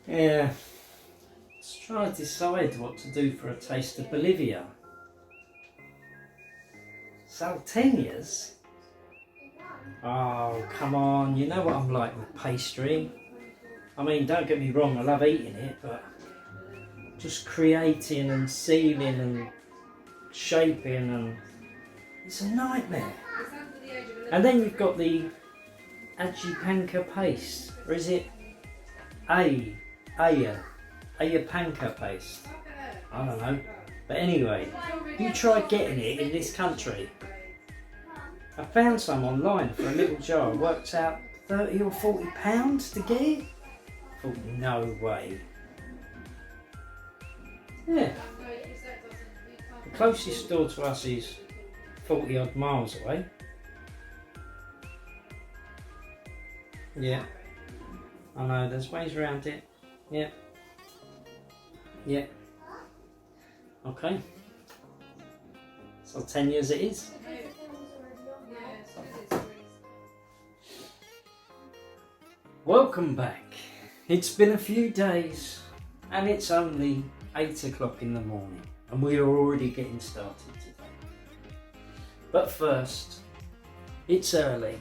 Yeah, let's try to decide what to do for a taste of Bolivia. Saltenas? Oh, come on, you know what I'm like with pastry. I mean, don't get me wrong, I love eating it, but just creating and sealing and shaping, and it's a nightmare. And then you've got the ajipanca paste, or is it ayapanca paste? I don't know. But anyway, you try getting it in this country. I found some online for a little jar. Worked out £30 or £40 to get it. I thought, no way. Yeah. The closest store to us is 40 odd miles away. Yeah. I know, there's ways around it. Yeah. Yeah. Okay. So 10 years it is. Welcome back. It's been a few days and it's only 8 o'clock in the morning and we are already getting started today. But first, it's early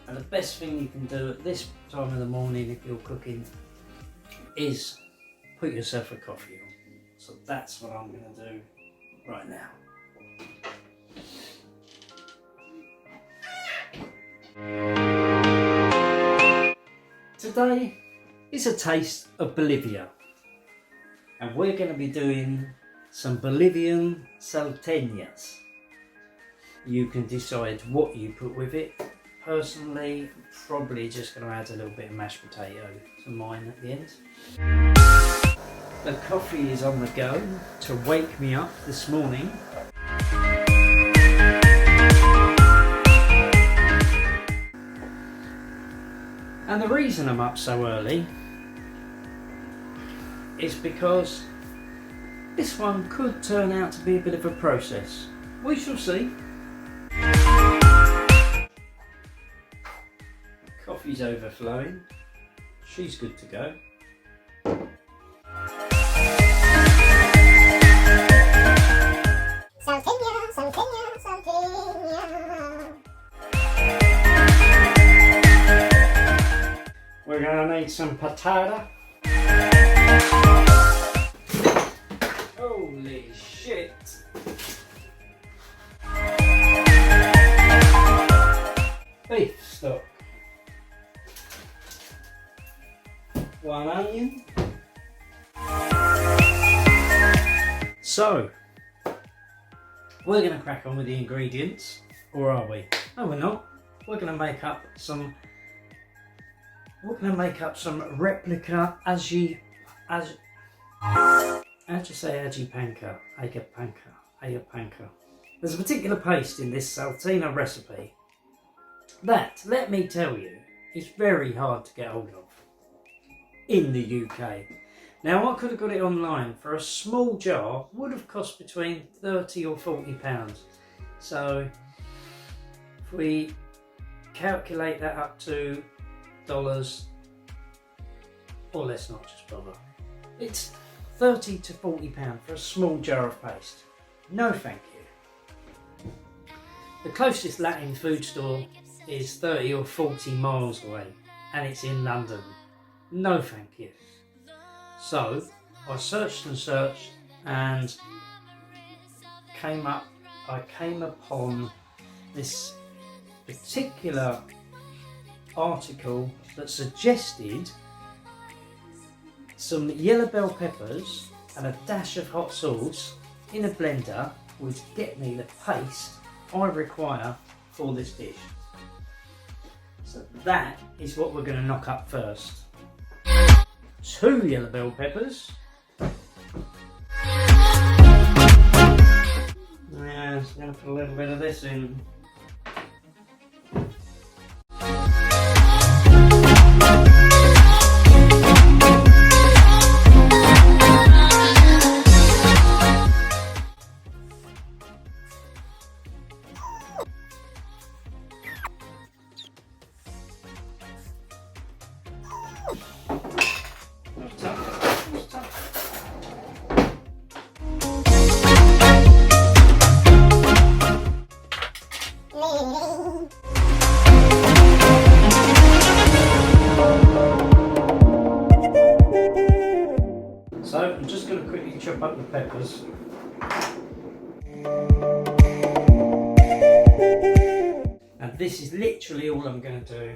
and the best thing you can do at this time of the morning if you're cooking is put yourself a coffee on. So that's what I'm going to do right now. Today is a taste of Bolivia and we're going to be doing some Bolivian saltenas. You can decide what you put with it. Personally, I'm probably just going to add a little bit of mashed potato to mine at the end. The coffee is on the go to wake me up this morning. And the reason I'm up so early is because this one could turn out to be a bit of a process. We shall see. Coffee's overflowing. She's good to go. Salteña, salteña, salteña. We're going to need some patata. Holy shit. Beef stock. 1 onion. So, we're going to crack on with the ingredients, or are we? No, we're not. we're going to make up some replica aji panka. There's a particular paste in this saltina recipe that, let me tell you, is very hard to get hold of in the UK. Now, I could have got it online for a small jar, would have cost between £30 or £40. So if we calculate that up to dollars, or let's not just bother, it's £30 to £40 for a small jar of paste. No thank you. The closest Latin food store is 30 or 40 miles away, and it's in London. No thank you. So I searched and I came upon this particular article that suggested some yellow bell peppers and a dash of hot sauce in a blender would get me the paste I require for this dish. So that is what we're going to knock up first. 2 yellow bell peppers. Yeah, just going to put a little bit of this in. So I'm just going to quickly chop up the peppers. And this is literally all I'm going to do.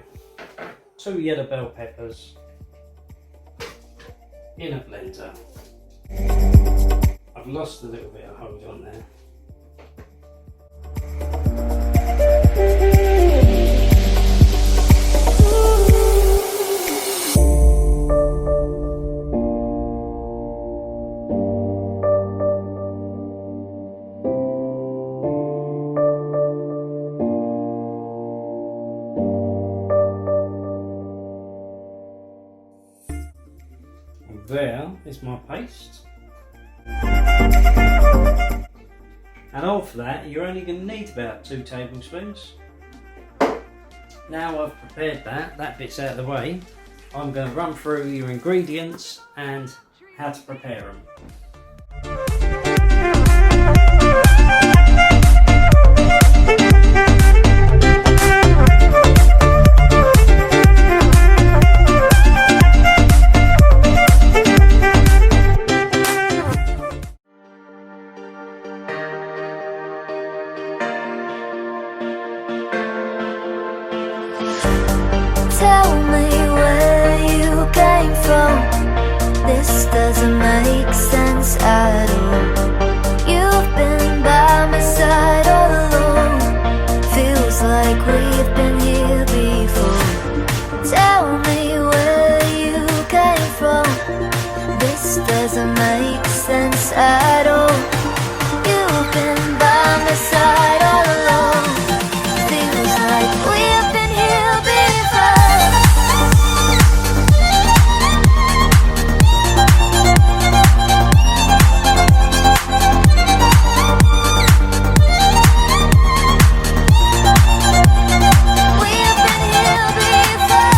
2 yellow bell peppers in a blender. I've lost a little bit of hold on there. There is my paste, and of that you're only going to need about 2 tablespoons. Now I've prepared that bit's out of the way, I'm going to run through your ingredients and how to prepare them. Tell me where you came from. This doesn't make sense at all. You've been by my side all along. Feels like we've been here before. Tell me where you came from. This doesn't make sense at all. You've been by my side all along. Feels like we've been here before. We've been here before.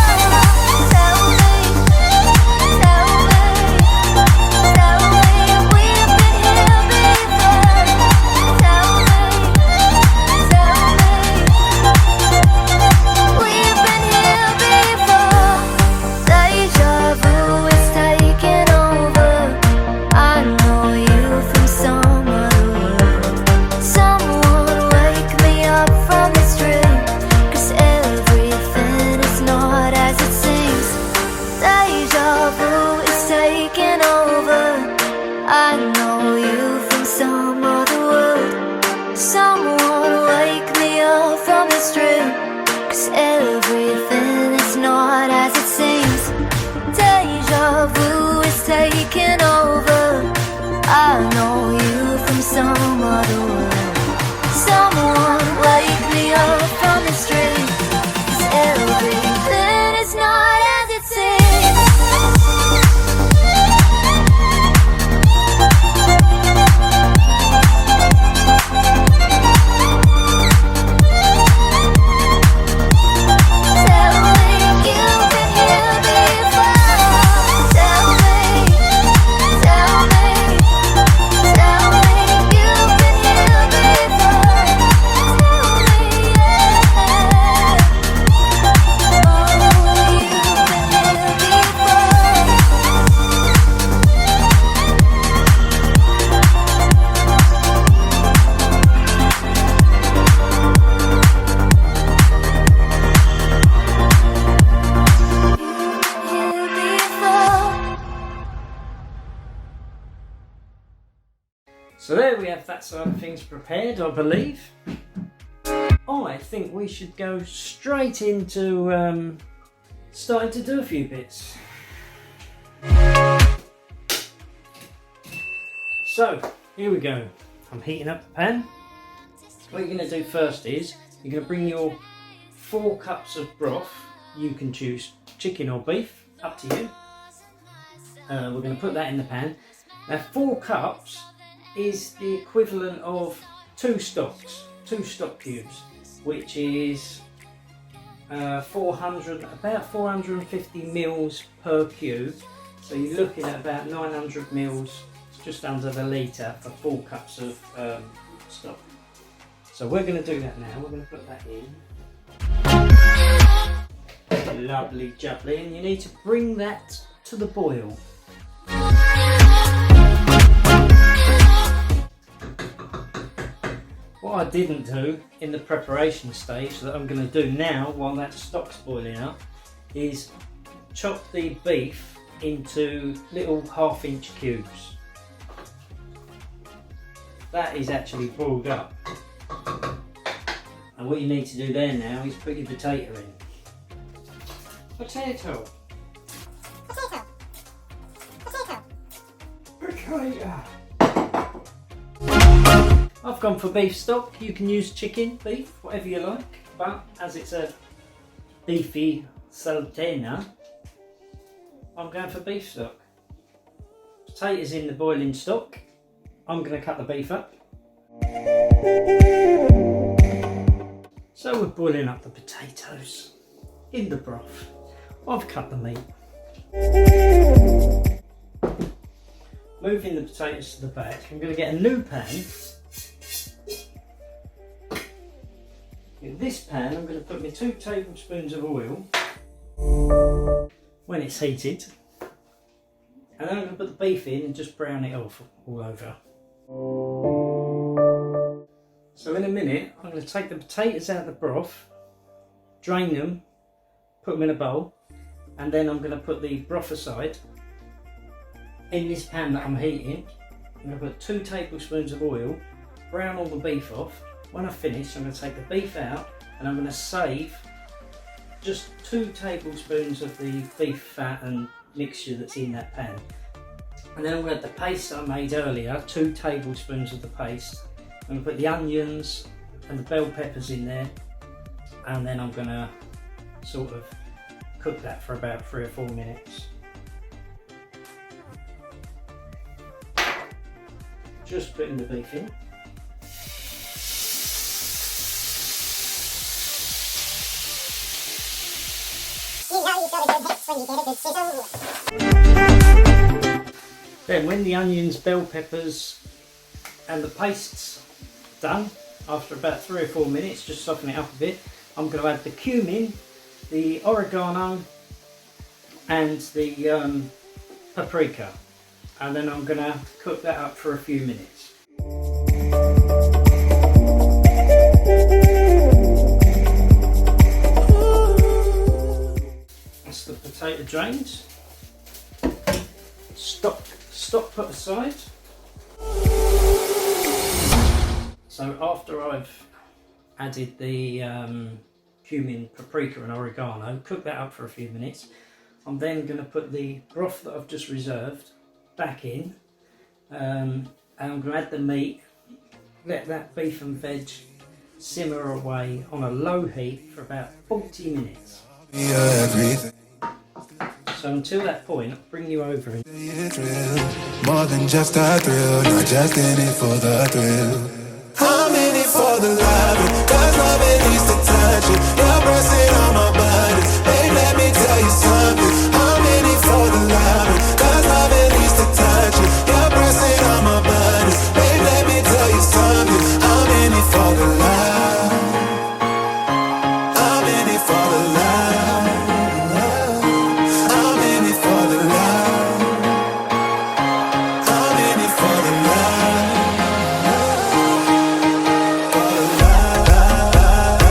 that side of things prepared, I believe, I think we should go straight into starting to do a few bits. So, here we go. I'm heating up the pan. What you're going to do first is, you're going to bring your 4 cups of broth. You can choose chicken or beef, up to you. We're going to put that in the pan. Now 4 cups is the equivalent of 2 stock cubes, which is about 450 mils per cube. So you're looking at about 900 mils, just under the litre, for 4 cups of stock. So we're going to do that now. We're going to put that in. Lovely jubbly, and you need to bring that to the boil. What I didn't do in the preparation stage that I'm going to do now while that stock's boiling up is chop the beef into little 1/2-inch cubes. That is actually boiled up. And what you need to do there now is put your potato in. Potato. I've gone for beef stock. You can use chicken, beef, whatever you like, but as it's a beefy saltena, I'm going for beef stock. Potatoes in the boiling stock. I'm going to cut the beef up. So we're boiling up the potatoes in the broth. I've cut the meat. Moving the potatoes to the back, I'm going to get a new pan. In this pan, I'm going to put my 2 tablespoons of oil when it's heated, and then I'm going to put the beef in and just brown it off all over. So in a minute, I'm going to take the potatoes out of the broth, drain them, put them in a bowl, and then I'm going to put the broth aside. In this pan that I'm heating, I'm going to put 2 tablespoons of oil, brown all the beef off. When I finish, I'm going to take the beef out and I'm going to save just 2 tablespoons of the beef fat and mixture that's in that pan. And then I'm going to add the paste I made earlier, 2 tablespoons of the paste. I'm going to put the onions and the bell peppers in there, and then I'm going to sort of cook that for about 3 or 4 minutes. Just putting the beef in. You know you've got a good hit when you get a good sizzle. Then when the onions, bell peppers and the paste's done, after about 3 or 4 minutes, just soften it up a bit, I'm going to add the cumin, the oregano and the paprika, and then I'm going to cook that up for a few minutes. That's the potato drains. Stock put aside. So after I've added the cumin, paprika and oregano, cook that up for a few minutes. I'm then going to put the broth that I've just reserved back in, and I'm going to add the meat, let that beef and veg simmer away on a low heat for about 40 minutes. So until that point, I'll bring you over. More than just a thrill, not just in it for the thrill. I'm in it for the love, cause love it needs to touch it. You're pressing on my body, babe, let me tell you something. I'm in it for the love, cause love it needs to touch it. You're pressing on my body, babe, let me tell you something. I'm in it for the love. I'm in it for the love. I'm in it for the love. I'm in it for the love. For the love.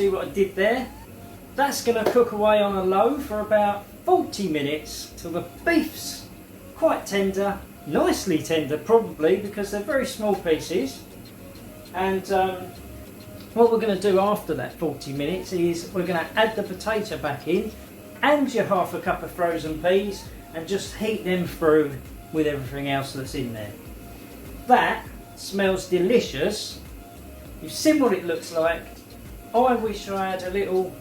see what I did there? That's going to cook away on a low for about 40 minutes till the beef's quite tender, nicely tender probably, because they're very small pieces. And what we're going to do after that 40 minutes is we're going to add the potato back in and your half a cup of frozen peas and just heat them through with everything else that's in there. That smells delicious. You've seen what it looks like. I wish I had a little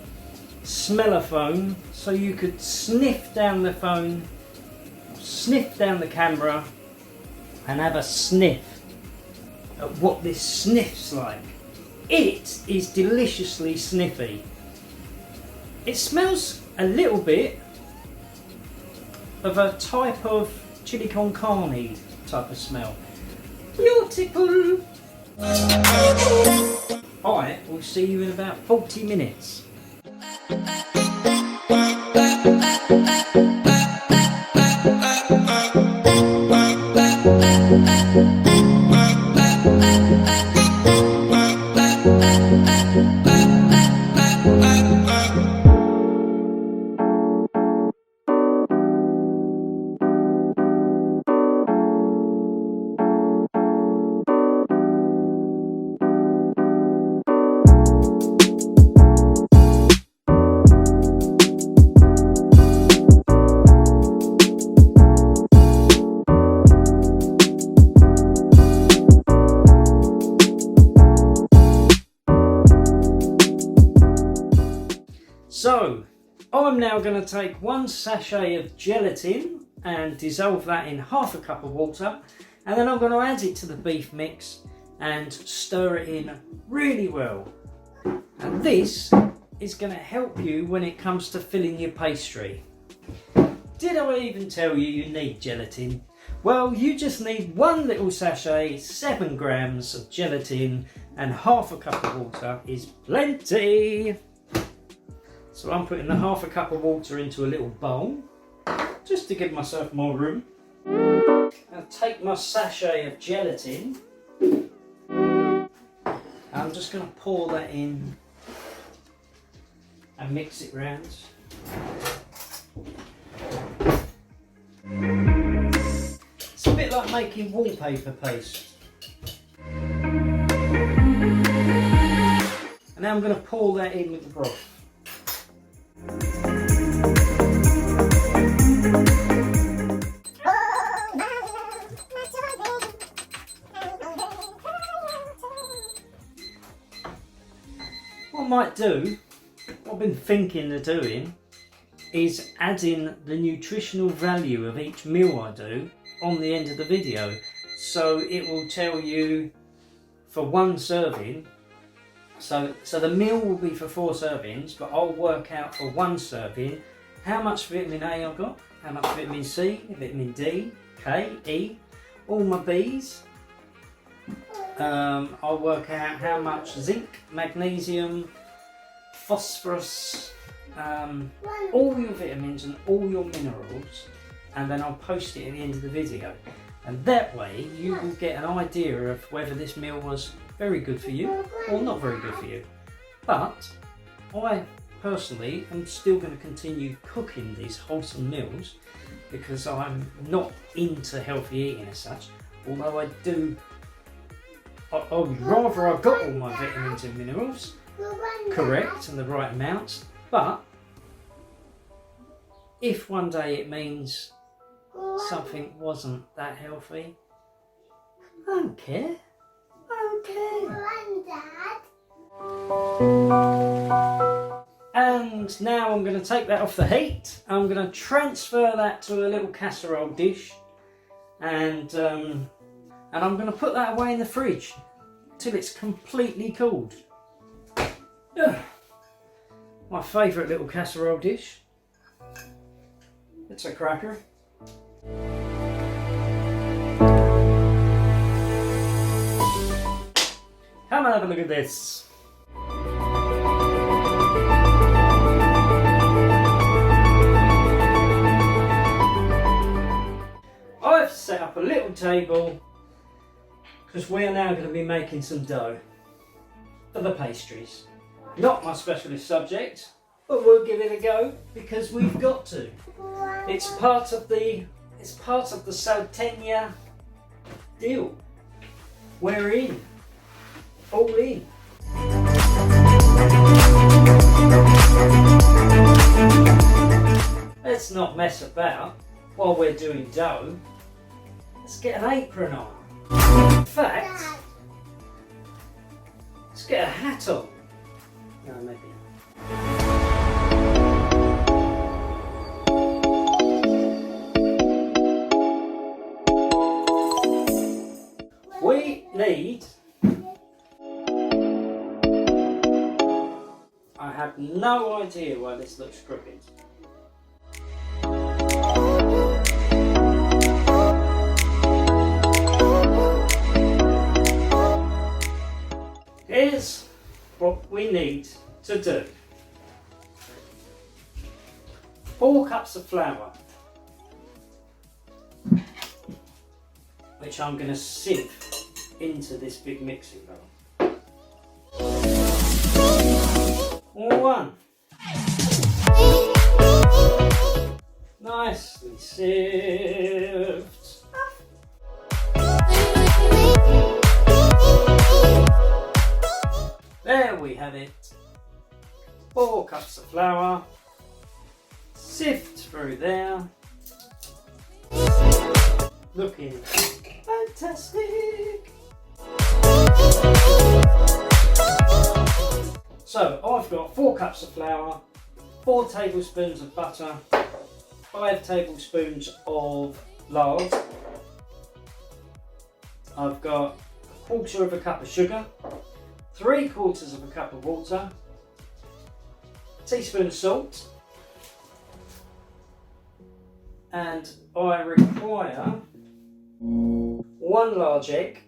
smellophone so you could sniff down the phone, sniff down the camera and have a sniff at what this sniffs like. It is deliciously sniffy. It smells a little bit of a type of chili con carne type of smell. Beautiful! I will see you in about 40 minutes. So, I'm now going to take 1 sachet of gelatin and dissolve that in half a cup of water, and then I'm going to add it to the beef mix and stir it in really well. And this is going to help you when it comes to filling your pastry. Did I even tell you need gelatin? Well, you just need 1 little sachet, 7 grams of gelatin, and half a cup of water is plenty. So I'm putting the half a cup of water into a little bowl, just to give myself more room. I'll take my sachet of gelatin. I'm just going to pour that in and mix it round. It's a bit like making wallpaper paste. And now I'm going to pour that in with the broth. What I might do, what I've been thinking of doing, is adding the nutritional value of each meal I do on the end of the video. So it will tell you for 1 serving, so the meal will be for 4 servings, but I'll work out for 1 serving how much vitamin A I've got, how much vitamin C, vitamin D, K, E, all my B's. I'll work out how much zinc, magnesium, phosphorus, all your vitamins and all your minerals, and then I'll post it at the end of the video. And that way you will get an idea of whether this meal was very good for you or not very good for you. But I personally am still going to continue cooking these wholesome meals because I'm not into healthy eating as such, although I would rather I got all my vitamins and minerals correct and the right amounts, but if one day it means something wasn't that healthy, I don't care. I don't care. And now I'm going to take that off the heat. I'm going to transfer that to a little casserole dish, and I'm going to put that away in the fridge till it's completely cooled. My favourite little casserole dish. It's a cracker. Come and have a look at this. I've set up a little table because we are now going to be making some dough for the pastries. Not my specialist subject, but we'll give it a go because we've got to. It's part of the saltena deal. We're in. All in. Let's not mess about while we're doing dough. Let's get an apron on. In fact, let's get a hat on. No, maybe not. We need... I have no idea why this looks crooked. Here's what we need to do. 4 cups of flour, which I'm going to sieve into this big mixing bowl. 1. Nicely sieved. There we have it. 4 cups of flour. Sift through there. Looking fantastic. So I've got 4 cups of flour, 4 tablespoons of butter, 5 tablespoons of lard. I've got 1/4 cup of sugar, 3/4 cup of water, a teaspoon of salt, and I require 1 large egg.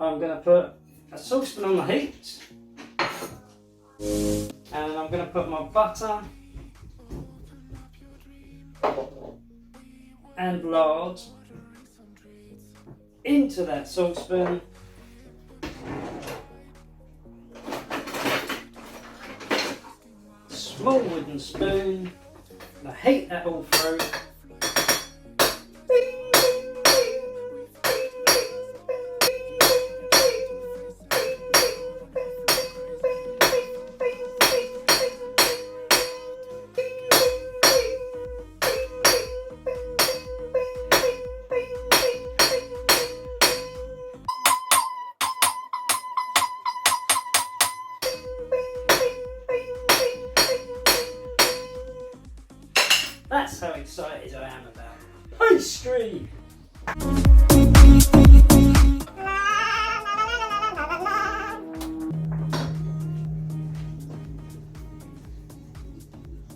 I'm going to put a saucepan on the heat, and I'm going to put my butter and lard into that saucepan. Small wooden spoon, and I heat that all through. That's how excited I am about pastry!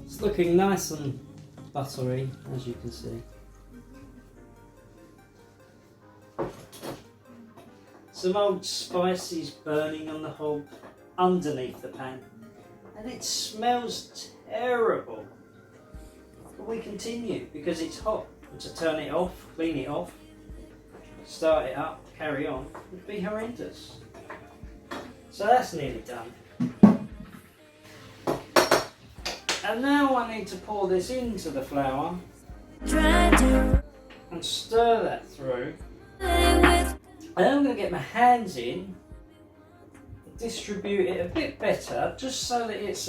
It's looking nice and buttery, as you can see. Some old spices burning on the hob underneath the pan, and it smells terrible. But we continue because it's hot, and to turn it off, clean it off, start it up, carry on, would be horrendous. So that's nearly done. And now I need to pour this into the flour and stir that through. And then I'm going to get my hands in, distribute it a bit better, just so that it's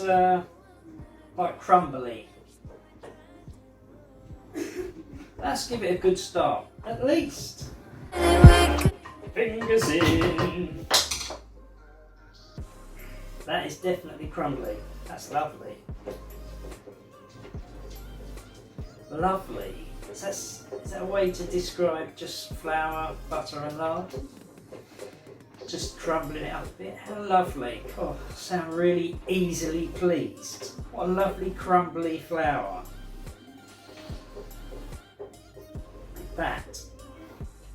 like crumbly. Let's give it a good start, at least. Fingers in. That is definitely crumbly. That's lovely. Lovely. Is that a way to describe just flour, butter and lard? Just crumbling it up a bit. How lovely. Oh, I sound really easily pleased. What a lovely crumbly flour. That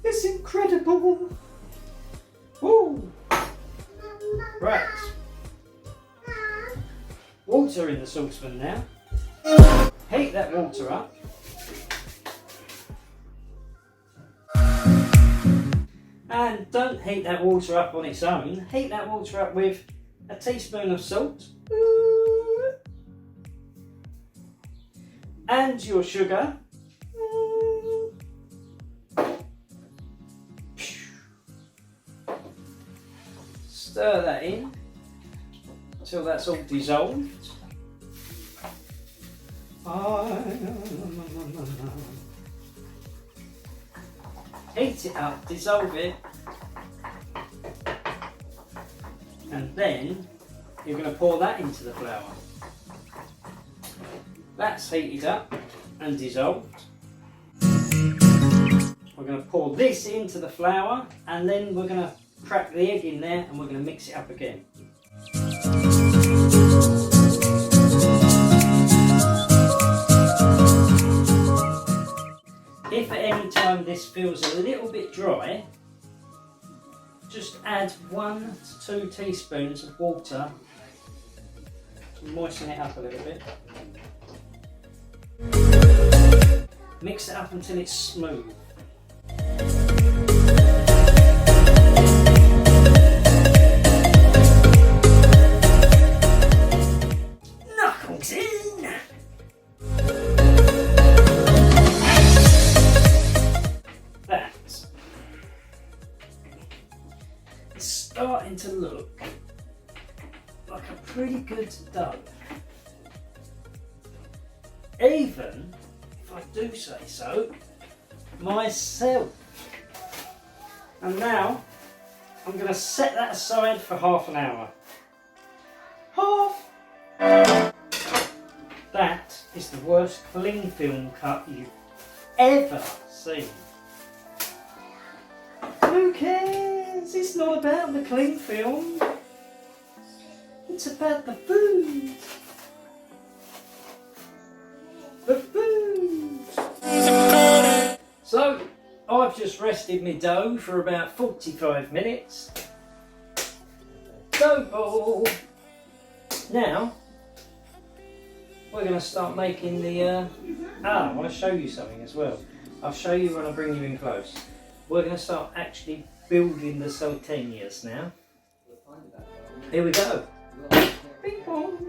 is incredible. Woo! Right. Water in the saucepan now. Heat that water up. And don't heat that water up on its own. Heat that water up with a teaspoon of salt and your sugar. Stir that in until that's all dissolved. Heat it up, dissolve it, and then you're going to pour that into the flour. That's heated up and dissolved. We're going to pour this into the flour, and then we're going to crack the egg in there and we're going to mix it up again. If at any time this feels a little bit dry, just add 1 to 2 teaspoons of water to moisten it up a little bit. Mix it up until it's smooth. Starting to look like a pretty good dough, even if I do say so myself. And now I'm going to set that aside for half an hour. That is the worst cling film cut you've ever seen. Who cares? It's not about the cling film. It's about the food. The food. So, I've just rested my dough for about 45 minutes. Dough ball. Now, we're going to start making the... I want to show you something as well. I'll show you when I bring you in close. We're going to start actually building the saltenas now. Here we go. Bing bong.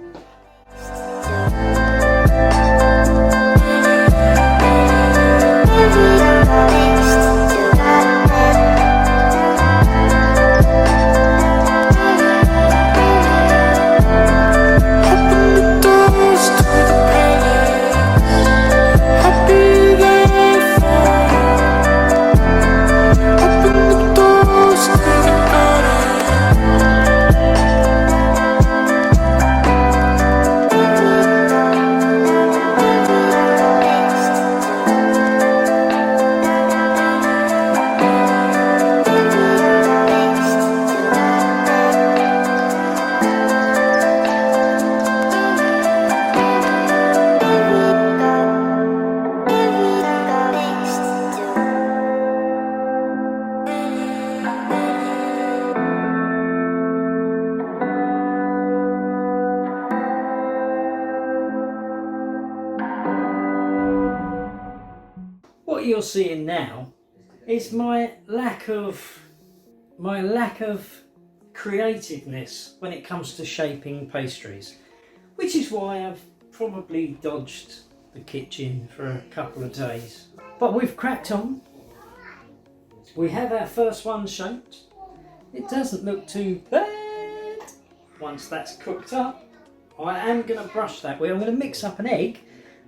What you're seeing now is my lack of creativeness when it comes to shaping pastries, which is why I've probably dodged the kitchen for a couple of days. But we've cracked on. We have our first one shaped. It doesn't look too bad. Once that's cooked up, I am going to brush that. I'm going to mix up an egg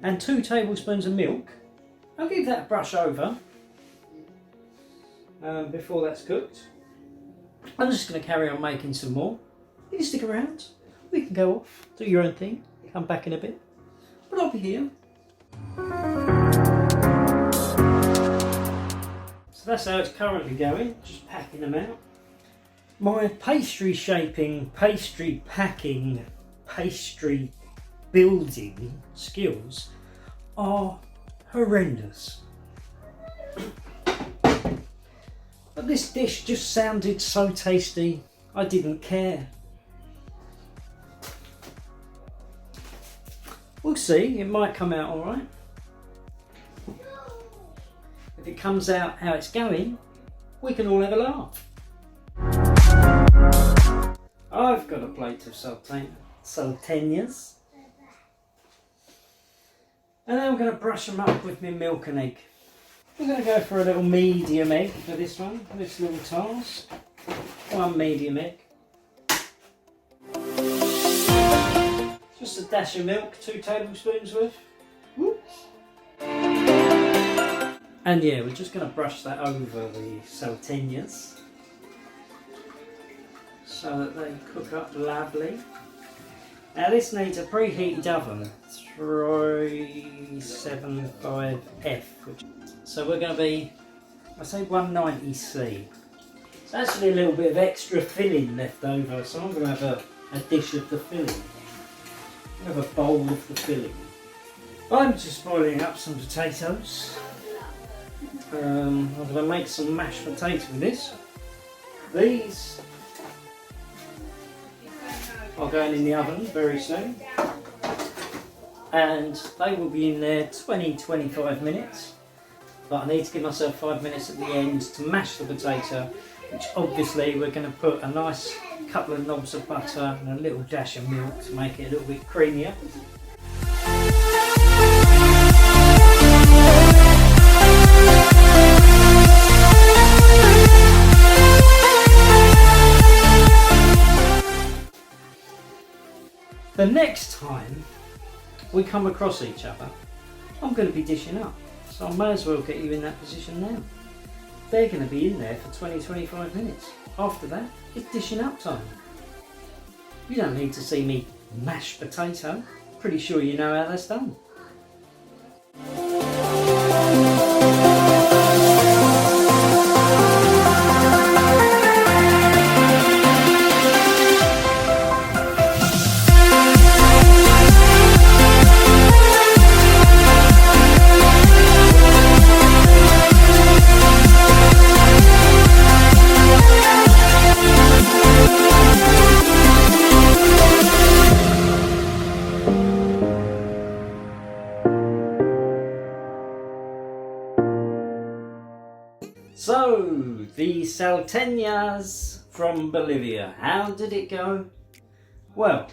and 2 tablespoons of milk. I'll give that a brush over before that's cooked. I'm just going to carry on making some more. You can stick around. We can go off, do your own thing, come back in a bit. But I'll be here. So that's how it's currently going, just packing them out. My pastry shaping, pastry packing, pastry building skills are horrendous. But this dish just sounded so tasty, I didn't care. We'll see, it might come out alright. If it comes out how it's going, we can all have a laugh. I've got a plate of saltenas. And then I'm going to brush them up with my milk and egg. I'm going to go for a little medium egg for this one, this little task. One medium egg. Just a dash of milk, 2 tablespoons worth. Whoops. And yeah, we're just going to brush that over the saltenas so that they cook up lovely. Now this needs a preheated oven, 375F. So we're going to be, I say 190C. It's actually a little bit of extra filling left over, so I'm going to have a dish of the filling. I'm going to have a bowl of the filling. I'm just boiling up some potatoes. I'm going to make some mashed potato with this. These are going in the oven very soon. And they will be in there 20-25 minutes. But I need to give myself 5 minutes at the end to mash the potato, which obviously we're going to put a nice couple of knobs of butter and a little dash of milk to make it a little bit creamier. The next time we come across each other, I'm going to be dishing up. So I may as well get you in that position now. They're going to be in there for 20-25 minutes. After that, it's dishing up time. You don't need to see me mash potato. Pretty sure you know how that's done. So, the saltenas from Bolivia, how did it go? Well,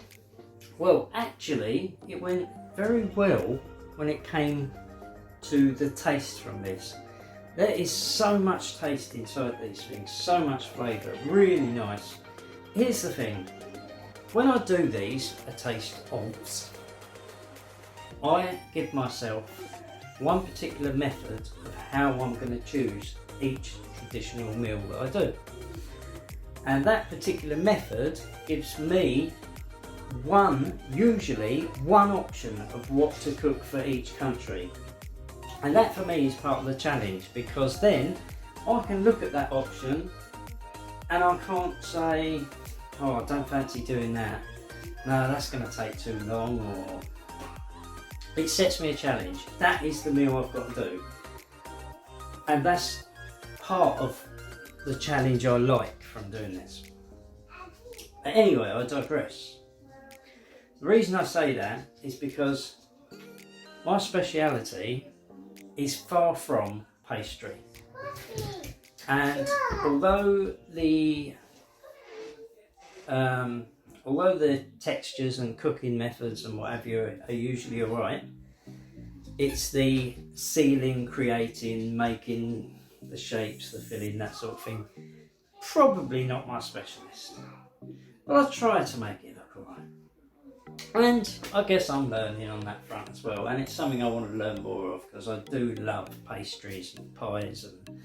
actually it went very well when it came to the taste from this. There is so much taste inside these things, so much flavour, really nice. Here's the thing, when I do these, a taste odds, I give myself one particular method of how I'm going to choose each traditional meal that I do, and that particular method gives me usually one option of what to cook for each country, and that for me is part of the challenge, because then I can look at that option and I can't say, oh, I don't fancy doing that, no, that's going to take too long, or it sets me a challenge. That is the meal I've got to do, and that's part of the challenge I like from doing this. But anyway, I digress. The reason I say that is because my speciality is far from pastry, and although the textures and cooking methods and what have you are usually alright, it's the sealing, creating, making the shapes, the filling, that sort of thing, probably not my specialist. But I try to make it look alright. And I guess I'm learning on that front as well, and it's something I want to learn more of, because I do love pastries and pies and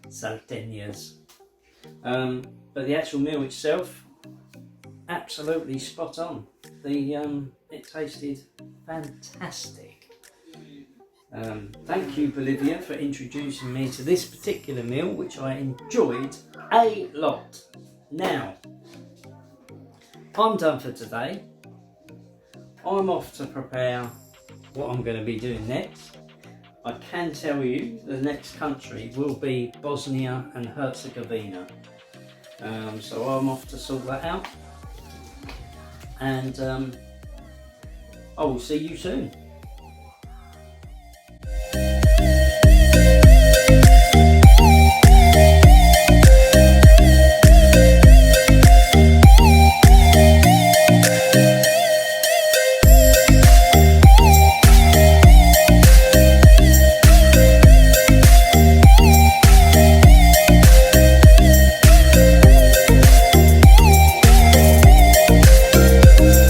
saltenas. But the actual meal itself, absolutely spot on. It tasted fantastic. Thank you, Bolivia, for introducing me to this particular meal, which I enjoyed a lot. Now, I'm done for today. I'm off to prepare what I'm going to be doing next. I can tell you the next country will be Bosnia and Herzegovina. So I'm off to sort that out. And I will see you soon.